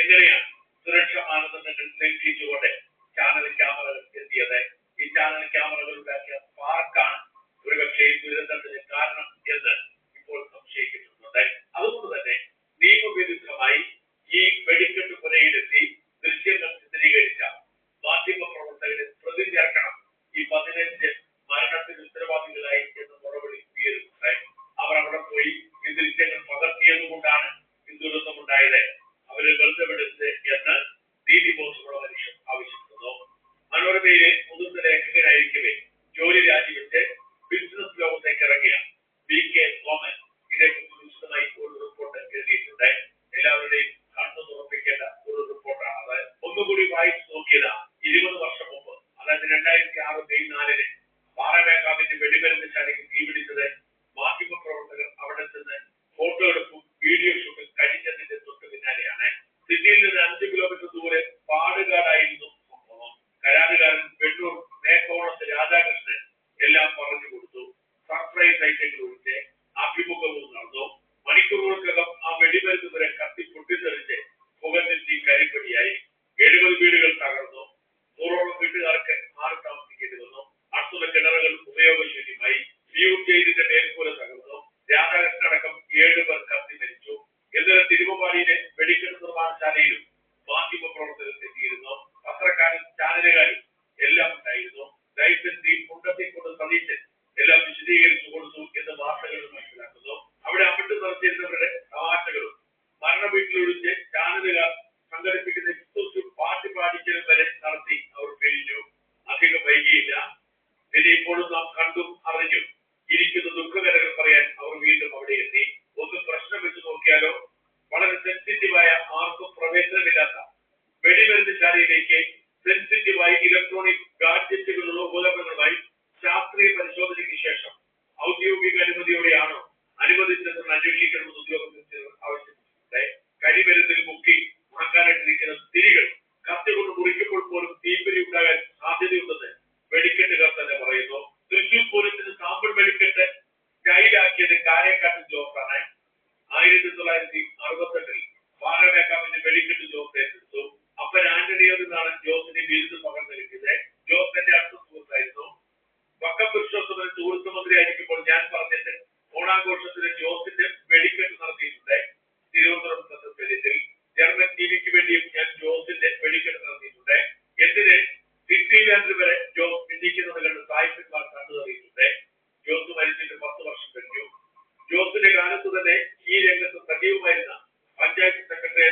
എങ്ങനെയാണ് സുരക്ഷാ മാനദണ്ഡങ്ങൾ ലംഘിച്ചുകൊണ്ട് ചാനൽ ക്യാമറകൾ എത്തിയത്? ഈ ചാനൽ ക്യാമറകൾ ഉണ്ടാക്കിയ സ്പാർക്കാണ് ഒരുപക്ഷെ ദുരന്തത്തിന് കാരണം എന്ന് ഇപ്പോൾ സംശയിക്കുന്നുണ്ട്. അതുകൊണ്ട് തന്നെ നിയമവിരുദ്ധമായി ഈ വെടിക്കെട്ട് പുരയിലെത്തി ദൃശ്യങ്ങൾ ചിത്രീകരിച്ച മാധ്യമ പ്രവർത്തകരെ പ്രതി ചേർക്കണം. ഈ 15 മരണത്തിന് ഉത്തരവാദികളായി എന്ന് മുറവിളി ഉയരുന്നുണ്ട്. അവർ അവിടെ പോയി ഈ ദൃശ്യങ്ങൾ പകർത്തിയത് കൊണ്ടാണ് ഈ ദുരന്തമുണ്ടായത്. അവരെ വെറുതെ വിടരുത് എന്ന് നീതിബോധമുള്ള മനുഷ്യർ ആവശ്യപ്പെടുന്നു. മനോരമയിലെ മുതിർന്ന ലേഖകനായിരിക്കവേ ജോലി രാജിവെച്ച് ബിസിനസ് ലോകത്തേക്ക് ഇറങ്ങിയ BK സോമൻ ഇതേക്കുറിച്ച് വിശദമായി ഒരു റിപ്പോർട്ട് എഴുതിയിട്ടുണ്ട്. എല്ലാവരുടെയും കണ്ണു തുറപ്പിക്കേണ്ട ഒരു റിപ്പോർട്ടാണ് അത്. ഒന്നുകൂടി വായിച്ചു നോക്കിയത് 20 വർഷം മുമ്പ്, അതായത് 2006 മെയ് 4-ന് പാറമേക്കാവിന്റെ വെടിമരുന്ന് ശാലയ്ക്ക് തീപിടിച്ചത് മാധ്യമ പ്രവർത്തകർ അവിടെ നിന്ന് ഫോട്ടോ എടുപ്പും വീഡിയോ ഷൂട്ടും കഴിഞ്ഞതിന്റെ തൊട്ട് പിന്നാലെയാണ്. സിറ്റിയിൽ നിന്ന് 5 കിലോമീറ്റർ ദൂരെ പാടുകാടായിരുന്നു സംഭവം. കരാറുകാരൻ വെണ്ണൂർ മേക്കോണത്ത് രാധാകൃഷ്ണൻ എല്ലാം പറഞ്ഞു കൊടുത്തു. സർപ്രൈസ് ഐറ്റങ്ങൾ ഒഴിച്ച് അഭിമുഖവും നടന്നു. മണിക്കൂറുകൾക്കകം ആ വെടിമരുന്ന് വരെ കത്തി പൊട്ടിത്തെറിച്ച് പുകഞ്ഞെത്തി കരിപ്പടിയായി. 70 വീടുകൾ തകർന്നു. 100ഓളം വീട്ടുകാർക്ക് മാറി താമസിക്കേണ്ടി വന്നു. അടുത്തുള്ള കിണറുകൾ ഉപയോഗശൂന്യമായി. വിയൂർ ജയിലിന്റെ മേൽക്കൂര തകർന്നു. രാധാകൃഷ്ണൻ അടക്കം 7 പേർ കത്തി മരിച്ചു. ഇന്നലെ തിരുവമ്പാടിയിലെ വെടിക്കെട്ട് നിർമ്മാണശാലയിലും മാധ്യമ പ്രവർത്തകർ എത്തിയിരുന്നു. പത്രക്കാരും ചാനലുകാരും എല്ലാം ഉണ്ടായിരുന്നു. ലൈസൻസിൽ മുണ്ടത്തിക്കൊണ്ട് സതീശൻ എല്ലാം വിശദീകരിച്ചു കൊടുത്തു എന്ന് വാർത്തകൾ മനസ്സിലാക്കുന്നു. അവിടെ അമിട്ട് നിറച്ചിരുന്നവരുടെ തമാശകളും മരണ വീട്ടിലൊഴിച്ച് ചാനലുകാർ സംഘടിപ്പിക്കുന്ന പാട്ട് പാടിക്കലും വരെ നടത്തി അവർ പിരിഞ്ഞു. അധികം വൈകിയില്ല. പിന്നെ ഇപ്പോഴും നാം കണ്ടും അറിഞ്ഞും ഇരിക്കുന്ന ദുഃഖകരങ്ങൾ പറയാൻ അവർ വീണ്ടും അവിടെ എത്തി. ഒന്ന് പ്രശ്നം വെച്ച് നോക്കിയാലോ, വളരെ സെൻസിറ്റീവായ ആർക്കും പ്രവേശനമില്ലാത്ത വെടിമരുന്ന് ശാലയിലേക്ക് സെൻസിറ്റീവായി ഇലക്ട്രോണിക് ഗാഡ്ജറ്റുകളുള്ള ഉപകരണങ്ങളുമായി ശാസ്ത്രീയ പരിശോധനയ്ക്ക് ശേഷം ഔദ്യോഗിക അനുമതിയോടെയാണോ അനുവദിച്ചതെന്ന് അന്വേഷിക്കണമെന്ന് ഉദ്യോഗസ്ഥർ ആവശ്യപ്പെട്ടിട്ടുണ്ട്. കരിമരുന്നിൽ മുക്കി ഉണക്കാനായിട്ടിരിക്കുന്ന തിരികൾ കത്തി കൊണ്ട് മുറിക്കുമ്പോൾ പോലും തീപ്പൊരി ഉണ്ടാകാൻ സാധ്യതയുണ്ടെന്ന് വെടിക്കെട്ടുകാർ തന്നെ പറയുന്നു. തൃശൂർ പോലീസിന് സാമ്പിൾ വെടിക്കെട്ട് സ്റ്റൈലാക്കിയത് കാരേക്കാട്ട് ജോസാണ്. 1968-ൽ പാറമേക്കാവിന്റെ വെടിക്കെട്ട് ജോസ് ഏറ്റെടുത്തു. അപ്പൻ ആന്റണിയിൽ നിന്നാണ് ജോസിന് ബിരുദം പകർന്നു കിട്ടിയത്. ജോസ് എന്റെ അടുത്ത സുഹൃത്തായിരുന്നു. വക്കം പുരുഷോത്തമൻ ടൂറിസം മന്ത്രി ആയിരിക്കുമ്പോൾ ഞാൻ പറഞ്ഞിട്ട് ഓണാഘോഷത്തിന് ജോസിന്റെ വെടിക്കെട്ട് നടത്തിയിട്ടുണ്ട്. തിരുവനന്തപുരം സെക്രട്ടേറിയറ്റിൽ ജർമ്മൻ ടിവിക്ക് വേണ്ടിയും ഞാൻ ജോസിന്റെ വെടിക്കെട്ട് നടത്തിയിട്ടുണ്ട്. എന്തിന് സിറ്റിലാൻഡ് വരെ ജോസ് ചിന്തിക്കുന്നത് കണ്ട് സാഹിത്യന്മാർ കണ്ടു അറിയിട്ടുണ്ട്. ജോസ് മരിച്ചിട്ട് 10 വർഷം കഴിഞ്ഞു. ജോസിന്റെ കാലത്ത് തന്നെ ഈ രംഗത്ത് സജീവമായിരുന്ന പഞ്ചായത്ത് സെക്രട്ടറി